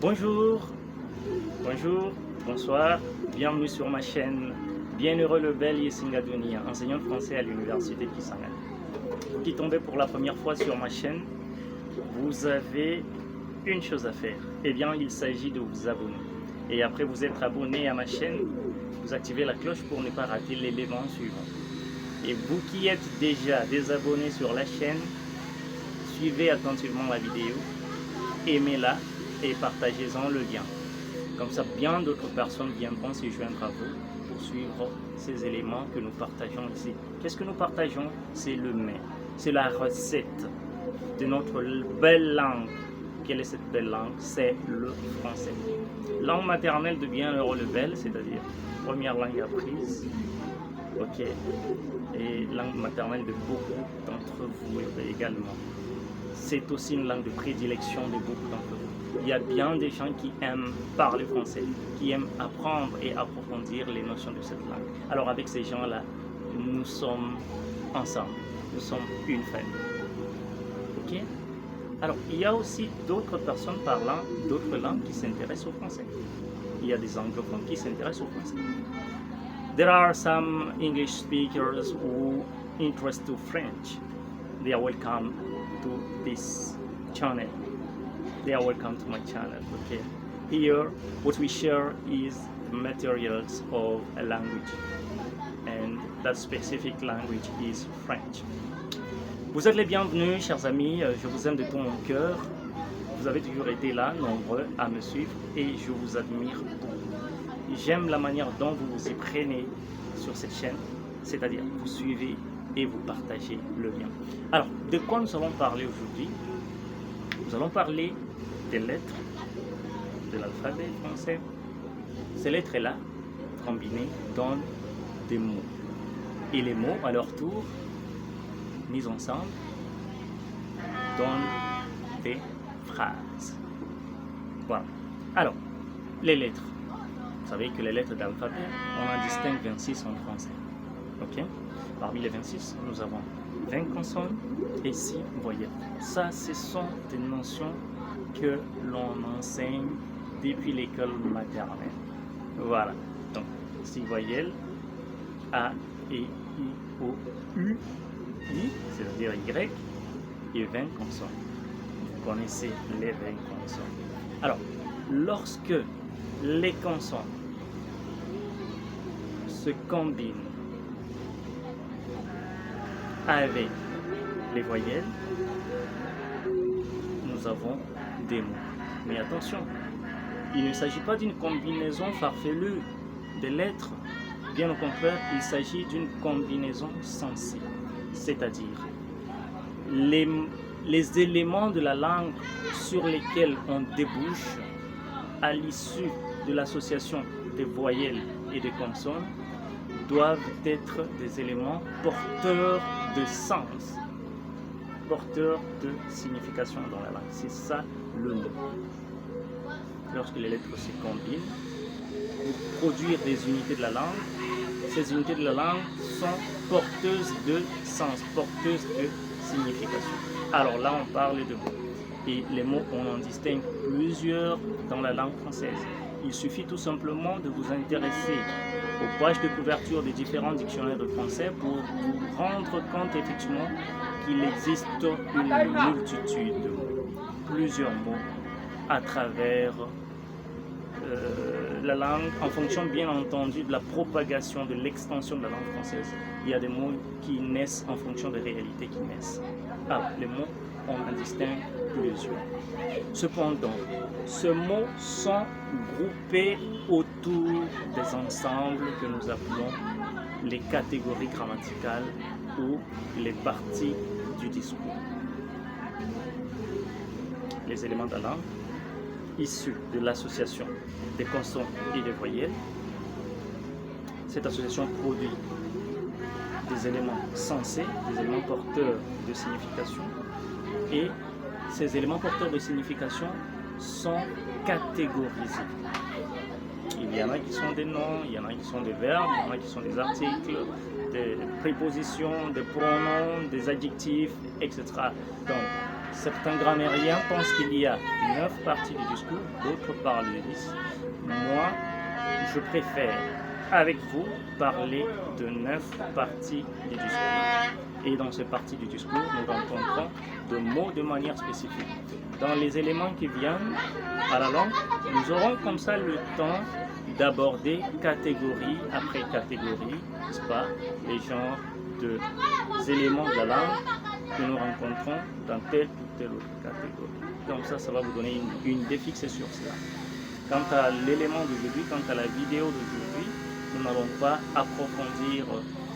Bonjour, bonjour, bonsoir, bienvenue sur ma chaîne. Bienheureux le bel Yesingadunia, enseignant de français à l'université Kisangani. Vous qui tombez pour la première fois sur ma chaîne, vous avez une chose à faire. Eh bien, il s'agit de vous abonner. Et après vous être abonné à ma chaîne, vous activez la cloche pour ne pas rater l'élément suivant. Et vous qui êtes déjà désabonnés sur la chaîne, suivez attentivement la vidéo, aimez-la et partagez-en le lien. Comme ça, bien d'autres personnes viendront se joindre à vous pour suivre ces éléments que nous partageons ici. Qu'est-ce que nous partageons? C'est le mets, c'est la recette de notre belle langue. Quelle est cette belle langue? C'est le français. Langue maternelle de Bienheureux le bel, c'est-à-dire première langue apprise. Ok. Et langue maternelle de beaucoup d'entre vous également. C'est aussi une langue de prédilection de beaucoup d'entre vous. Il y a bien des gens qui aiment parler français, qui aiment apprendre et approfondir les notions de cette langue. Alors avec ces gens-là, nous sommes ensemble, nous sommes une famille. Ok? Alors il y a aussi d'autres personnes parlant d'autres langues qui s'intéressent au français. Il y a des anglophones qui s'intéressent au français. There are some English speakers who interest to French. They are welcome to this channel. They are welcome to my channel. Okay. Here, what we share is the materials of a language, and that specific language is French. Vous êtes les bienvenus, chers amis. Je vous aime de tout mon cœur. Vous avez toujours été là, nombreux à me suivre, et je vous admire beaucoup. J'aime la manière dont vous vous y prenez sur cette chaîne, c'est-à-dire vous suivez et vous partagez le lien. Alors, de quoi nous allons parler aujourd'hui? Nous allons parler des lettres de l'alphabet français. Ces lettres-là, combinées, donnent des mots. Et les mots, à leur tour, mis ensemble, donnent des phrases. Voilà. Alors, les lettres. Vous savez que les lettres d'alphabet, on en distingue 26 en français. Ok? Parmi les 26, nous avons 20 consonnes et 6 voyelles. Ça, ce sont des notions que l'on enseigne depuis l'école maternelle. Voilà. Donc, 6 voyelles, A, E, I, O, U, I, c'est-à-dire Y, et 20 consonnes. Vous connaissez les 20 consonnes. Alors, lorsque les consonnes se combinent avec les voyelles, nous avons des mots. Mais attention, il ne s'agit pas d'une combinaison farfelue des lettres. Bien au contraire, il s'agit d'une combinaison sensée. C'est-à-dire, les éléments de la langue sur lesquels on débouche à l'issue de l'association des voyelles et des consonnes doivent être des éléments porteurs de sens, porteurs de signification dans la langue. C'est ça le mot. Lorsque les lettres se combinent pour produire des unités de la langue, ces unités de la langue sont porteuses de sens, porteuses de signification. Alors là, on parle de mots. Et les mots, on en distingue plusieurs dans la langue française. Il suffit tout simplement de vous intéresser aux pages de couverture des différents dictionnaires de français pour vous rendre compte effectivement qu'il existe une multitude de mots, plusieurs mots à travers la langue, en fonction bien entendu de la propagation, de l'extension de la langue française. Il y a des mots qui naissent en fonction des réalités qui naissent. Alors, les mots, on en distingue plusieurs. Cependant, ces mots sont groupés autour des ensembles que nous appelons les catégories grammaticales ou les parties du discours. Les éléments de la langue issus de l'association des consonnes et des voyelles. Cette association produit des éléments sensés, des éléments porteurs de signification, et ces éléments porteurs de signification sont catégorisés. Il y en a qui sont des noms, il y en a qui sont des verbes, il y en a qui sont des articles, des prépositions, des pronoms, des adjectifs, etc. Donc, certains grammairiens pensent qu'il y a 9 parties du discours, d'autres autres parlent de 10. Moi, je préfère avec vous parler de 9 parties du discours. Et dans ces parties du discours, nous rencontrons de mots de manière spécifique. Dans les éléments qui viennent à la langue, nous aurons comme ça le temps d'aborder catégorie après catégorie, n'est-ce pas, les genres d'éléments de la langue que nous rencontrons dans telle ou telle autre catégorie. Comme ça va vous donner une idée fixée sur cela. Quant à l'élément d'aujourd'hui, quant à la vidéo d'aujourd'hui, nous n'allons pas approfondir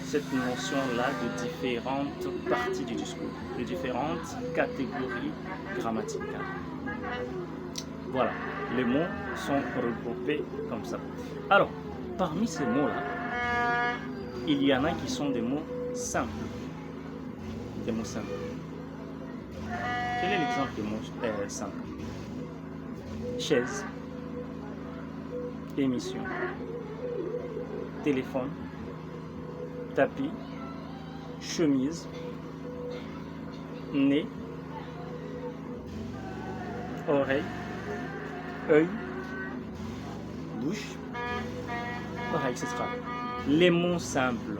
cette notion-là de différentes parties du discours, de différentes catégories grammaticales. Voilà, les mots sont regroupés comme ça. Alors, parmi ces mots-là, il y en a qui sont des mots simples. Des mots simples. Quel est l'exemple de mots simples? Chaise, émission, téléphone, tapis, chemise, nez, oreille, œil, bouche, oreille, etc. Les mots simples,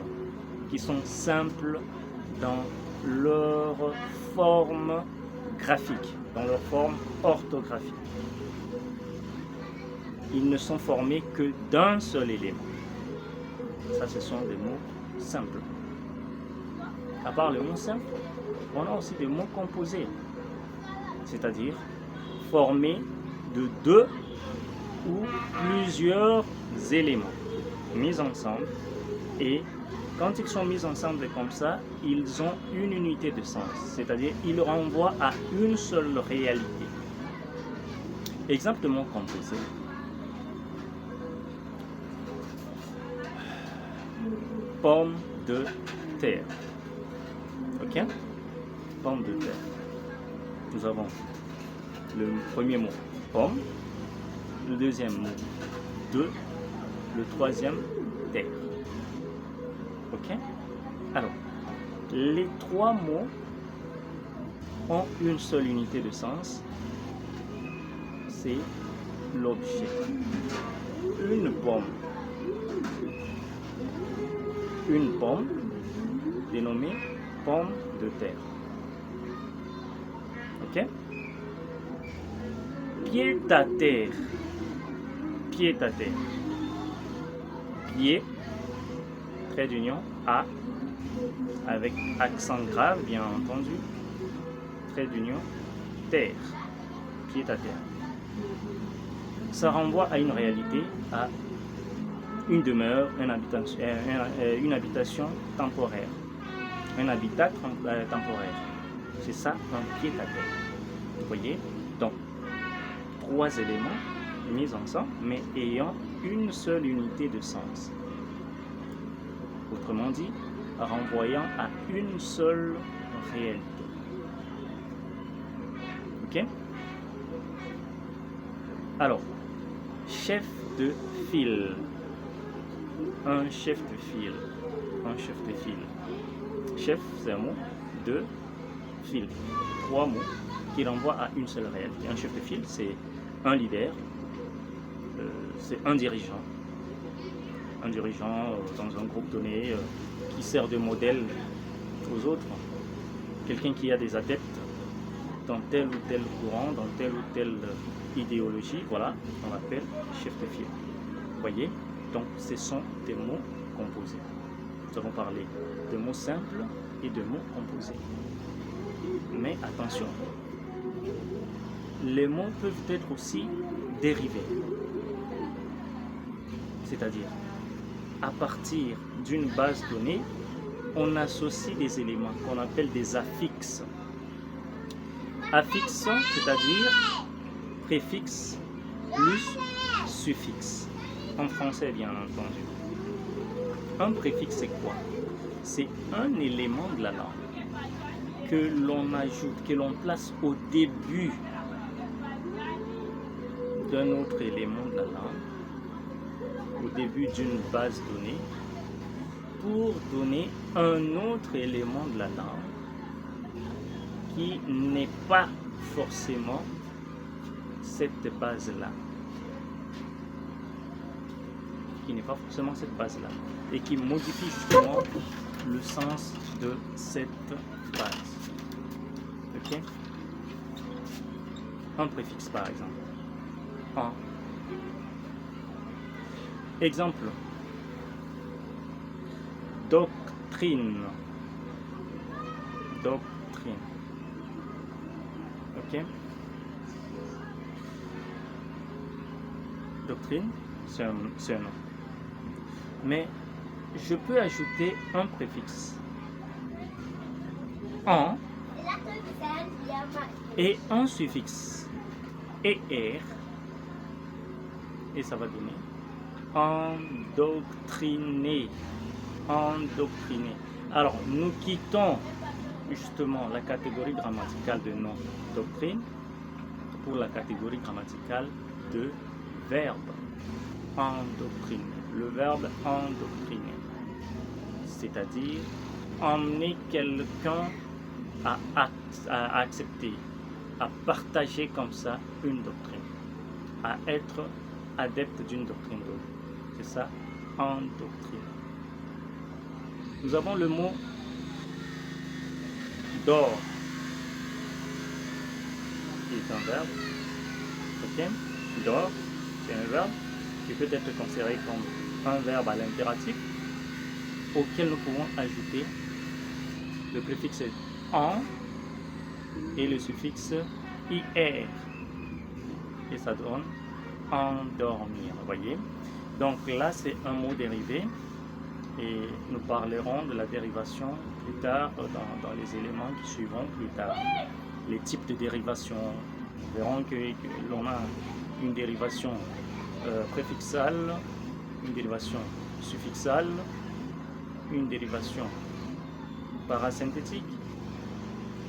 qui sont simples dans leur forme graphique, dans leur forme orthographique. Ils ne sont formés que d'un seul élément. Ça, ce sont des mots simples. À part les mots simples, on a aussi des mots composés, c'est-à-dire formés de 2 ou plusieurs éléments mis ensemble, et quand ils sont mis ensemble comme ça, ils ont une unité de sens, c'est-à-dire ils renvoient à une seule réalité. Exemple de mots composés. Pomme de terre. Ok? Pomme de terre. Nous avons le premier mot, pomme. Le deuxième mot, de. Le troisième, terre. Ok? Alors, les 3 mots ont une seule unité de sens. C'est l'objet. Une pomme. Une pomme dénommée pomme de terre. Ok? Pied à terre. Pied à terre. Pied, trait d'union, A, avec accent grave, bien entendu. Trait d'union, terre. Pied à terre. Ça renvoie à une réalité, à une demeure, une habitation temporaire. Un habitat temporaire. C'est ça, un pied à terre. Vous voyez? Donc, 3 éléments mis ensemble, mais ayant une seule unité de sens. Autrement dit, renvoyant à une seule réalité. Ok? Alors, chef de file. Un chef de file. Un chef de file. Chef, c'est un mot. De file. 3 mots qui renvoient à une seule réalité. Un chef de file, c'est un leader. C'est un dirigeant. Un dirigeant dans un groupe donné qui sert de modèle aux autres. Quelqu'un qui a des adeptes dans tel ou tel courant, dans telle ou telle idéologie, voilà, on l'appelle chef de file. Vous voyez? Donc, ce sont des mots composés. Nous avons parlé de mots simples et de mots composés. Mais attention, les mots peuvent être aussi dérivés. C'est-à-dire, à partir d'une base donnée, on associe des éléments qu'on appelle des affixes. Affixe, c'est-à-dire préfixe plus suffixe. En français, bien entendu. Un préfixe, c'est quoi? C'est un élément de la langue que l'on ajoute, que l'on place au début d'un autre élément de la langue, au début d'une base donnée, pour donner un autre élément de la langue qui n'est pas forcément cette base-là. qui n'est pas forcément cette base-là, et qui modifie justement le sens de cette phrase. Ok? Un préfixe par exemple. En. Exemple. Doctrine. Doctrine. Ok? Doctrine, c'est un nom. Mais je peux ajouter un préfixe. En et un suffixe er, et ça va donner endoctriné. Endoctriné. Alors, nous quittons justement la catégorie grammaticale de nom doctrine pour la catégorie grammaticale de verbe endoctriner. Le verbe endoctriner, c'est-à-dire emmener quelqu'un à accepter, à partager comme ça une doctrine, à être adepte d'une doctrine donnée. C'est ça, endoctriner. Nous avons le mot d'or, qui est un verbe. Ok, d'or, c'est un verbe qui peut être considéré comme un verbe à l'impératif auquel nous pouvons ajouter le préfixe en et le suffixe ir, et ça donne endormir. Vous voyez, donc là c'est un mot dérivé, et nous parlerons de la dérivation plus tard dans les éléments qui suivront plus tard. Les types de dérivation, nous verrons que l'on a une dérivation préfixale, une dérivation suffixale, une dérivation parasynthétique,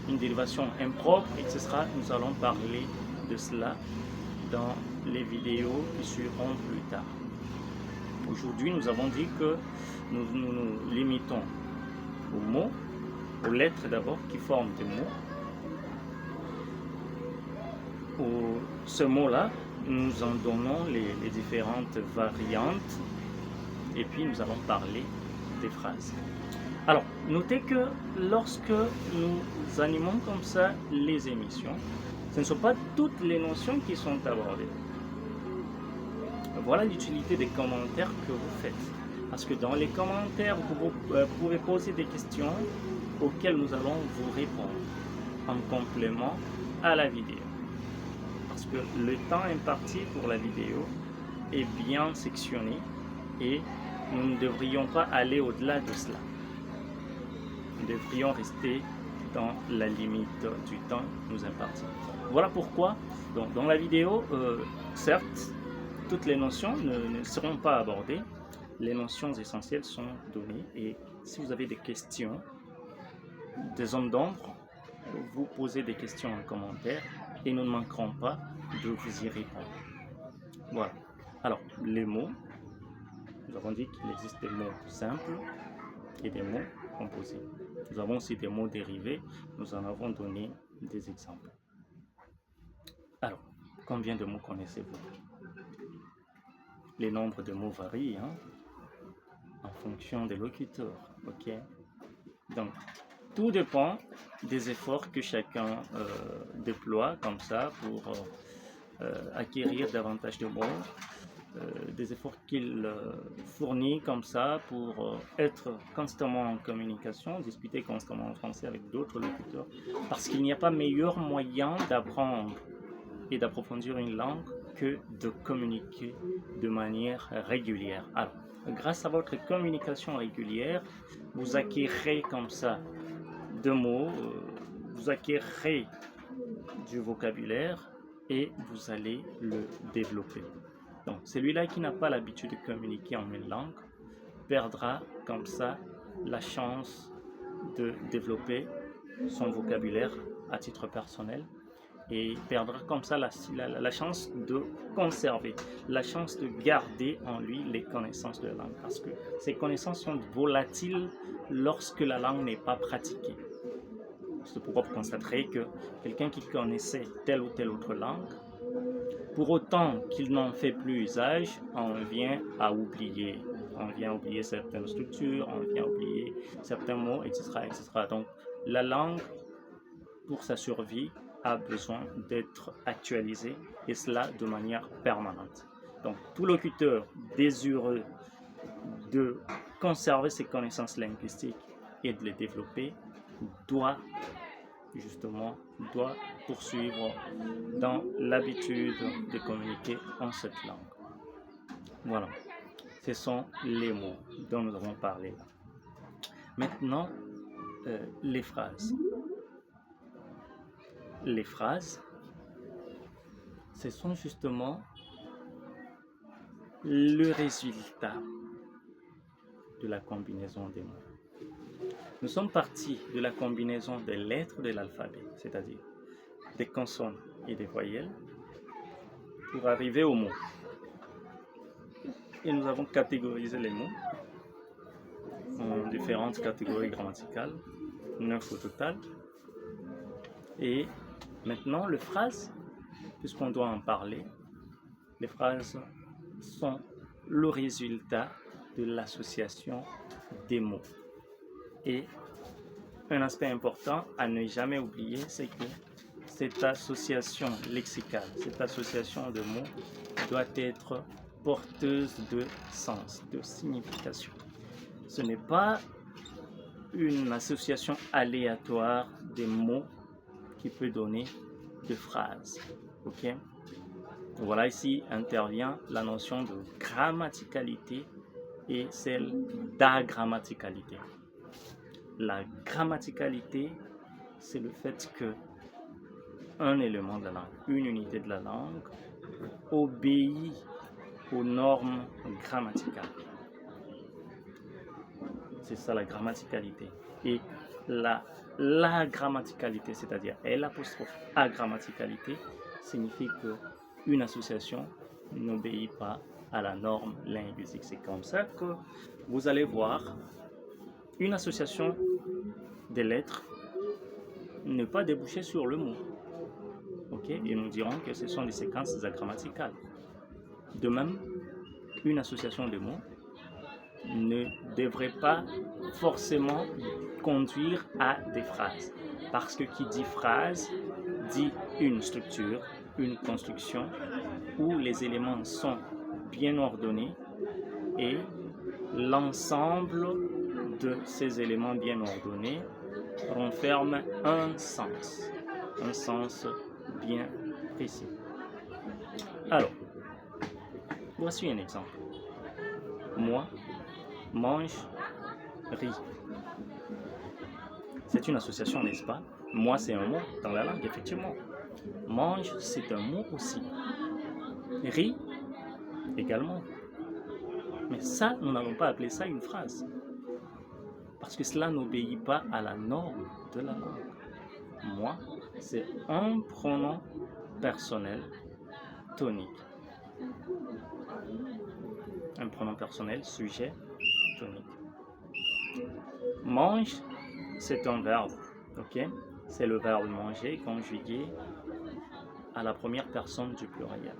une dérivation impropre, etc. Nous allons parler de cela dans les vidéos qui suivront plus tard. Aujourd'hui, nous avons dit que nous nous limitons aux mots, aux lettres d'abord qui forment des mots. Ce mot-là, nous en donnons les différentes variantes, et puis nous allons parler des phrases. Alors, notez que lorsque nous animons comme ça les émissions, ce ne sont pas toutes les notions qui sont abordées. Voilà l'utilité des commentaires que vous faites. Parce que dans les commentaires, vous pouvez poser des questions auxquelles nous allons vous répondre en complément à la vidéo. Parce que le temps imparti pour la vidéo est bien sectionné et nous ne devrions pas aller au-delà de cela. Nous devrions rester dans la limite du temps nous imparti. Voilà pourquoi, donc, dans la vidéo, certes, toutes les notions ne seront pas abordées. Les notions essentielles sont données, et si vous avez des questions, des zones d'ombre, vous posez des questions en commentaire et nous ne manquerons pas de vous y répondre. Voilà. Alors, les mots, nous avons dit qu'il existe des mots simples et des mots composés. Nous avons aussi des mots dérivés, nous en avons donné des exemples. Alors, combien de mots connaissez-vous? Les nombres de mots varient en fonction des locuteurs. Ok? Donc, tout dépend des efforts que chacun déploie comme ça pour acquérir davantage de mots, des efforts qu'il fournit comme ça pour être constamment en communication, discuter constamment en français avec d'autres locuteurs, parce qu'il n'y a pas meilleur moyen d'apprendre et d'approfondir une langue que de communiquer de manière régulière. Alors, grâce à votre communication régulière, vous acquérez comme ça de mots, vous acquérez du vocabulaire et vous allez le développer. Donc, celui-là qui n'a pas l'habitude de communiquer en une langue perdra comme ça la chance de développer son vocabulaire à titre personnel, et perdra comme ça la chance de conserver, la chance de garder en lui les connaissances de la langue, parce que ces connaissances sont volatiles lorsque la langue n'est pas pratiquée. C'est pourquoi vous constaterez que quelqu'un qui connaissait telle ou telle autre langue pour autant qu'il n'en fait plus usage, on vient à oublier. On vient oublier certaines structures, on vient oublier certains mots, etc., etc. Donc, la langue, pour sa survie, a besoin d'être actualisée, et cela de manière permanente. Donc, tout locuteur désireux de conserver ses connaissances linguistiques et de les développer doit poursuivre dans l'habitude de communiquer en cette langue. Voilà, ce sont les mots dont nous avons parlé. Maintenant, les phrases. Les phrases, ce sont justement le résultat de la combinaison des mots. Nous sommes partis de la combinaison des lettres de l'alphabet, c'est-à-dire des consonnes et des voyelles, pour arriver aux mots. Et nous avons catégorisé les mots en différentes catégories grammaticales, 9 au total. Et maintenant, les phrases, puisqu'on doit en parler, les phrases sont le résultat de l'association des mots. Et un aspect important à ne jamais oublier, c'est que cette association lexicale, cette association de mots doit être porteuse de sens, de signification. Ce n'est pas une association aléatoire des mots qui peut donner des phrases. Ok? Voilà, ici intervient la notion de grammaticalité et celle d'agrammaticalité. La grammaticalité, c'est le fait que un élément de la langue, une unité de la langue, obéit aux normes grammaticales. C'est ça la grammaticalité. Et la grammaticalité, c'est-à-dire l'agrammaticalité, signifie qu'une association n'obéit pas à la norme linguistique. C'est comme ça que vous allez voir une association des lettres ne pas déboucher sur le mot. Ok? Et nous dirons que ce sont des séquences agrammaticales. De même, une association de mots ne devrait pas forcément conduire à des phrases. Parce que qui dit phrase dit une structure, une construction où les éléments sont bien ordonnés et l'ensemble de ces éléments bien ordonnés renferme un sens bien précis. Alors, voici un exemple. Moi, mange, ris. C'est une association, n'est-ce pas? Moi, c'est un mot dans la langue, effectivement. Mange, c'est un mot aussi. Ris, également. Mais ça, nous n'allons pas appeler ça une phrase. Parce que cela n'obéit pas à la norme de la langue. Moi, c'est un pronom personnel tonique. Un pronom personnel sujet tonique. Mange, c'est un verbe, ok? C'est le verbe manger conjugué à la première personne du pluriel.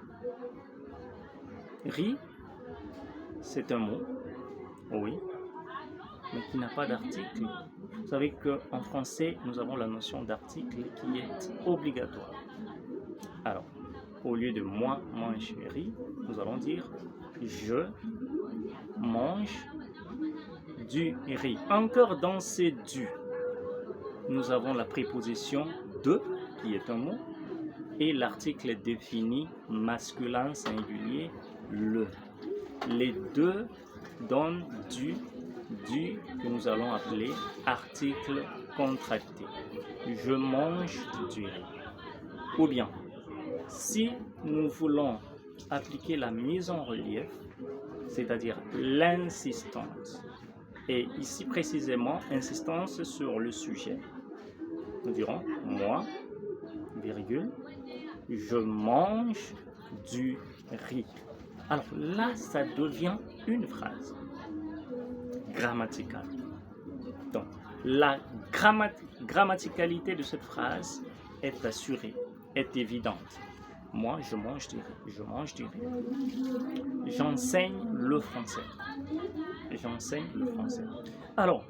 Ris, c'est un mot, oui, mais qui n'a pas d'article. Vous savez qu'en français, nous avons la notion d'article qui est obligatoire. Alors, au lieu de moi, mange, riz, nous allons dire je mange du riz. Encore dans ces du, nous avons la préposition de, qui est un mot, et l'article défini masculin singulier, le. Les deux donnent du que nous allons appeler article contracté. Je mange du riz. Ou bien, si nous voulons appliquer la mise en relief, c'est-à-dire l'insistance, et ici précisément insistance sur le sujet, nous dirons moi, virgule, je mange du riz. Alors là, ça devient une phrase grammaticale. Donc, la grammaticalité de cette phrase est assurée, est évidente. Moi, je mange du riz. Je mange du riz. J'enseigne le français. J'enseigne le français. Alors,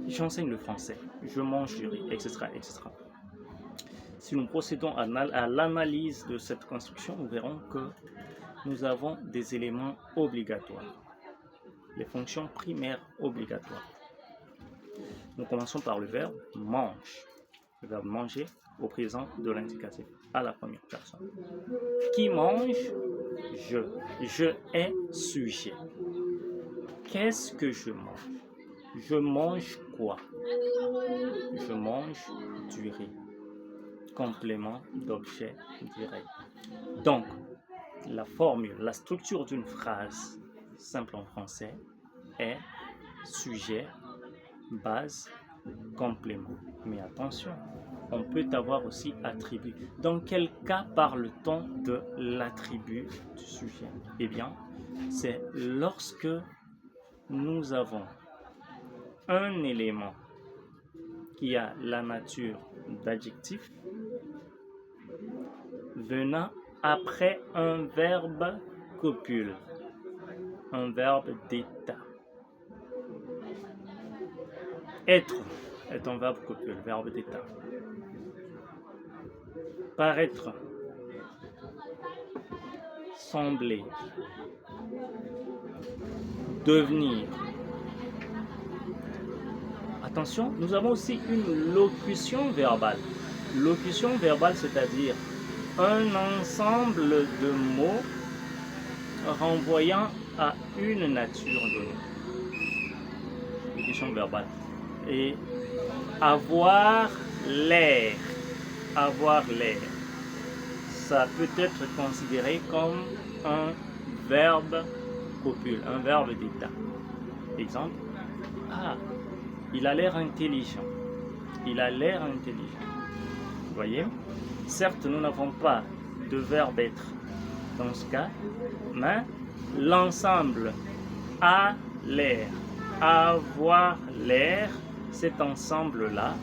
j'enseigne le français. Je mange du riz, etc., etc. Si nous procédons à l'analyse de cette construction, nous verrons que nous avons des éléments obligatoires. Les fonctions primaires obligatoires. Nous commençons par le verbe mange. Le verbe manger au présent de l'indicatif à la première personne. Qui mange? Je. Je est sujet. Qu'est-ce que je mange? Je mange quoi? Je mange du riz. Complément d'objet direct. Donc, la formule, la structure d'une phrase simple en français est sujet, base, complément. Mais attention, on peut avoir aussi attribut. Dans quel cas parle-t-on de l'attribut du sujet? Eh bien, c'est lorsque nous avons un élément qui a la nature d'adjectif venant après un verbe copule, un verbe d'état. Être est un verbe copule, verbe d'état. Paraître, sembler, devenir. Attention, nous avons aussi une locution verbale. Locution verbale, c'est-à-dire un ensemble de mots renvoyant à une nature donnée. Locution verbale. Et avoir l'air. Avoir l'air. Ça peut être considéré comme un verbe copule, un verbe d'état. Exemple, ah, il a l'air intelligent. Il a l'air intelligent. Vous voyez? Certes, nous n'avons pas de verbe être dans ce cas, mais l'ensemble a l'air, avoir l'air, cet ensemble-là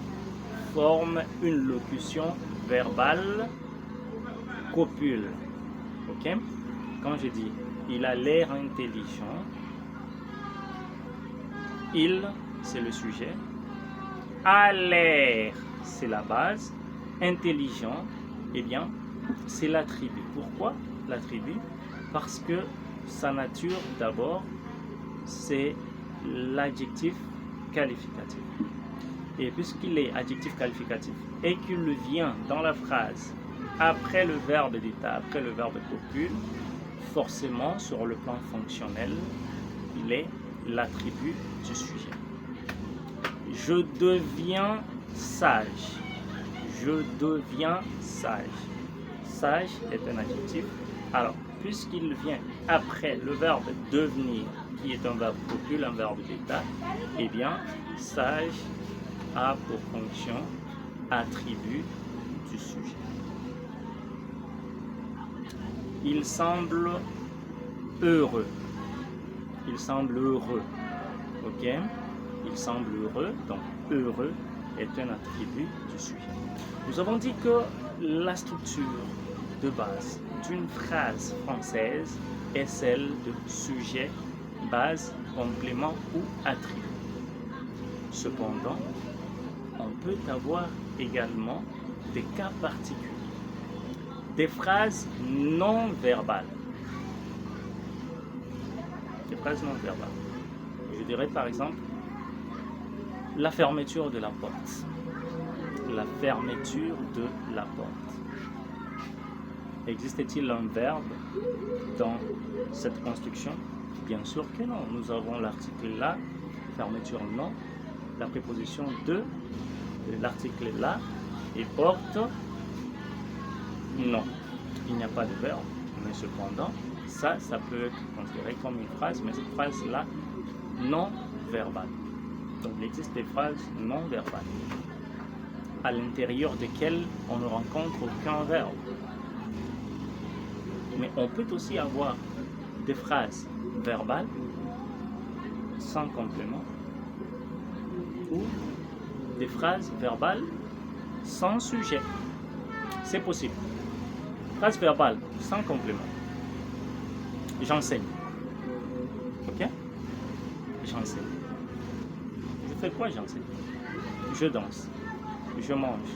forme une locution verbale copule. Ok? Quand je dis il a l'air intelligent, il, c'est le sujet, a l'air, c'est la base, intelligent, eh bien, c'est l'attribut. Pourquoi l'attribut? Parce que sa nature, d'abord, c'est l'adjectif qualificatif. Et puisqu'il est adjectif qualificatif et qu'il vient dans la phrase après le verbe d'état, après le verbe copule, forcément, sur le plan fonctionnel, il est l'attribut du sujet. Je deviens sage. Je deviens sage. Sage est un adjectif. Alors, puisqu'il vient après le verbe devenir, qui est un verbe copule, un verbe d'état, eh bien, sage a pour fonction attribut du sujet. Il semble heureux. Il semble heureux. Ok? Il semble heureux, donc heureux est un attribut du sujet. Nous avons dit que la structure de base d'une phrase française est celle de sujet, base, complément ou attribut. Cependant, on peut avoir également des cas particuliers, des phrases non verbales. Des phrases non verbales. Je dirais par exemple la fermeture de la porte. La fermeture de la porte. Existe-t-il un verbe dans cette construction? Bien sûr que non. Nous avons l'article là, fermeture non, la préposition de, l'article là, et porte non. Il n'y a pas de verbe, mais cependant, ça peut être considéré comme une phrase, mais cette phrase-là, non verbale. Donc il existe des phrases non verbales, à l'intérieur desquelles on ne rencontre aucun verbe. Mais on peut aussi avoir des phrases verbales sans complément ou des phrases verbales sans sujet. C'est possible. Phrase verbale, sans complément. J'enseigne. Ok? J'enseigne. Je fais quoi, j'enseigne? Je danse. Je mange.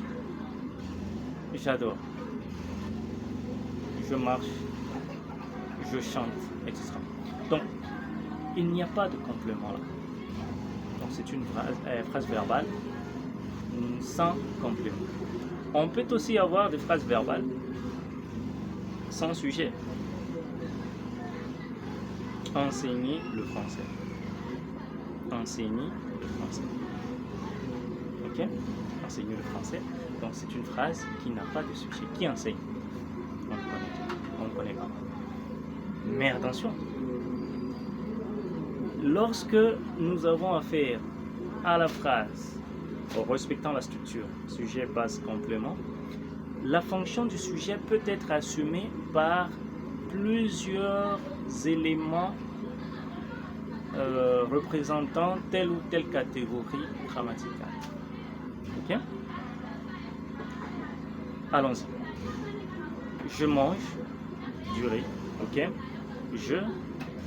J'adore. Je marche. Je chante, etc. Donc, il n'y a pas de complément là. Donc, c'est une phrase verbale sans complément. On peut aussi avoir des phrases verbales sans sujet. Enseigner le français. Enseigner le français. Ok? Enseigner le français. Donc c'est une phrase qui n'a pas de sujet. Qui enseigne? On ne connaît pas. Mais attention, lorsque nous avons affaire à la phrase en respectant la structure, sujet, base, complément, la fonction du sujet peut être assumée par plusieurs éléments représentant telle ou telle catégorie grammaticale. Ok? Allons-y. Je mange du riz. Ok? Je,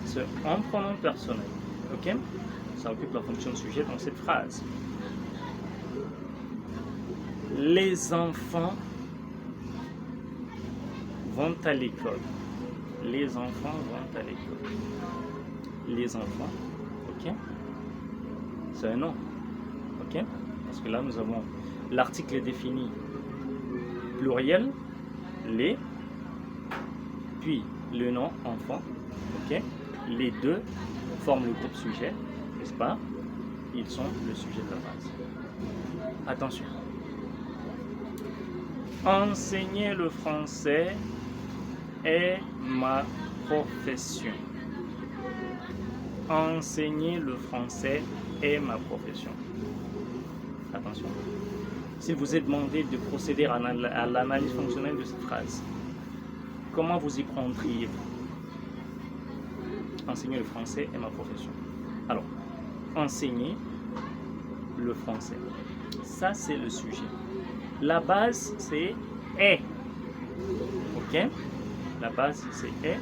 c'est un pronom personnel. Ok? Ça occupe la fonction de sujet dans cette phrase. Les enfants vont à l'école. Les enfants vont à l'école. Les enfants, ok? C'est un nom, ok? Parce que là, nous avons l'article défini pluriel, les, puis le nom enfant, ok? Les deux forment le groupe sujet, n'est-ce pas? Ils sont le sujet de la phrase. Attention. Enseigner le français est ma profession. Enseigner le français est ma profession. Attention. S'il vous est demandé de procéder à l'analyse fonctionnelle de cette phrase, comment vous y prendriez-vous? Enseigner le français est ma profession. Alors, enseigner le français. Ça, c'est le sujet. La base, c'est est. Ok? La base, c'est est.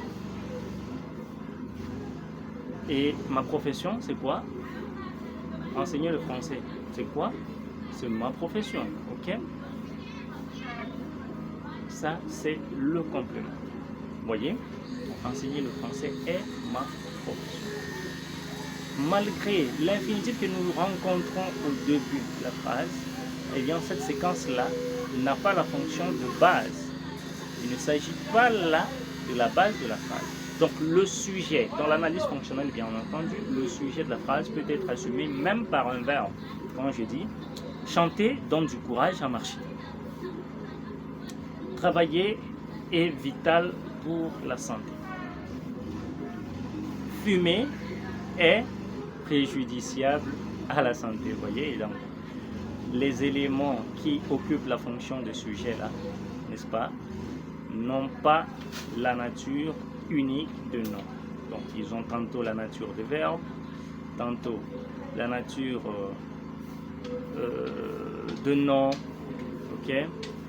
Et ma profession, c'est quoi? Enseigner le français. C'est quoi? C'est ma profession. Ok? Ça, c'est le complément. Vous voyez? Enseigner le français est ma profession. Malgré l'infinitif que nous rencontrons au début de la phrase, eh bien, cette séquence-là n'a pas la fonction de base. Il ne s'agit pas là de la base de la phrase. Donc, le sujet, dans l'analyse fonctionnelle, bien entendu, le sujet de la phrase peut être assumé même par un verbe. Quand je dis « chanter donne du courage à marcher ». Travailler est vital pour la santé. Fumer est préjudiciable à la santé. Vous voyez, donc, les éléments qui occupent la fonction de sujet là, n'est-ce pas, n'ont pas la nature unique de nom. Donc ils ont tantôt la nature de verbe, tantôt la nature de nom, ok,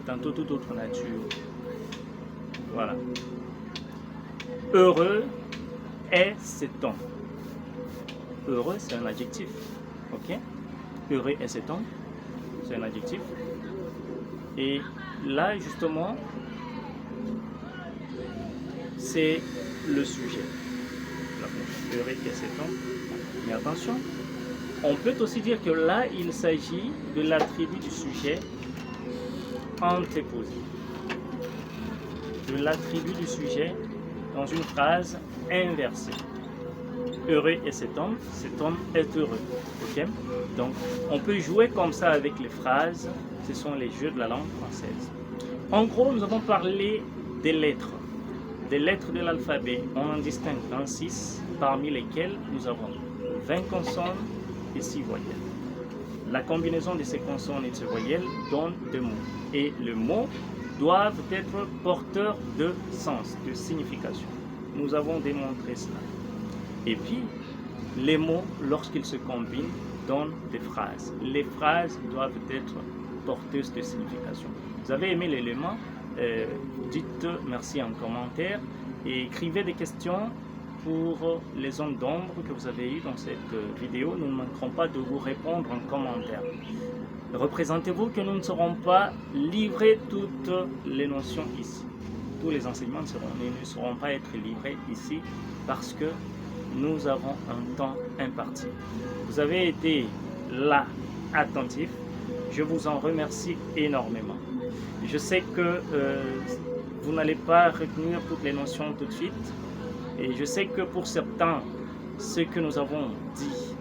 tantôt toute autre nature. Voilà. Heureux est cet homme. Heureux, c'est un adjectif, ok. Heureux est cet homme, c'est un adjectif. Et là, justement, c'est le sujet. Heureux est cet homme. Mais attention, on peut aussi dire que là, il s'agit de l'attribut du sujet antéposé. De l'attribut du sujet dans une phrase inversée. Heureux est cet homme est heureux. Okay? Donc, on peut jouer comme ça avec les phrases. Ce sont les jeux de la langue française. En gros, nous avons parlé des lettres. Des lettres de l'alphabet. On en distingue 26, parmi lesquelles nous avons 20 consonnes et 6 voyelles. La combinaison de ces consonnes et de ces voyelles donne des mots. Et les mots doivent être porteurs de sens, de signification. Nous avons démontré cela. Et puis, les mots, lorsqu'ils se combinent, donnent des phrases. Les phrases doivent être porteuses de signification. Vous avez aimé l'élément dites merci en commentaire et écrivez des questions pour les zones d'ombre que vous avez eues dans cette vidéo. Nous ne manquerons pas de vous répondre en commentaire. Représentez-vous que nous ne serons pas livrés toutes les notions ici. Tous les enseignements ne seront pas être livrés ici parce que nous avons un temps imparti. Vous avez été là, attentifs. Je vous en remercie énormément. Je sais que vous n'allez pas retenir toutes les notions tout de suite. Et je sais que pour certains, ce que nous avons dit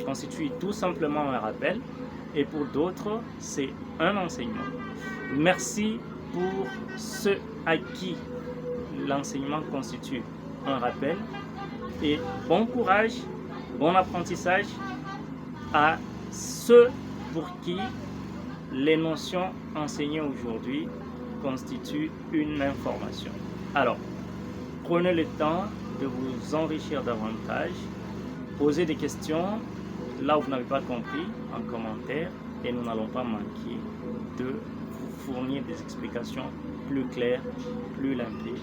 constitue tout simplement un rappel. Et pour d'autres, c'est un enseignement. Merci pour ceux à qui l'enseignement constitue un rappel. Et bon courage, bon apprentissage à ceux pour qui les notions enseignées aujourd'hui constituent une information. Alors, prenez le temps de vous enrichir davantage, posez des questions là où vous n'avez pas compris en commentaire et nous n'allons pas manquer de vous fournir des explications plus claires, plus limpides.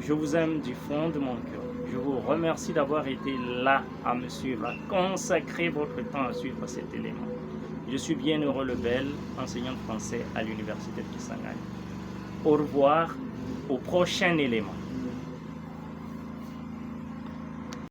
Je vous aime du fond de mon cœur. Je vous remercie d'avoir été là à me suivre, à consacrer votre temps à suivre cet élément. Je suis Bienheureux Lebel, enseignant de français à l'Université de Kisangani. Au revoir au prochain élément.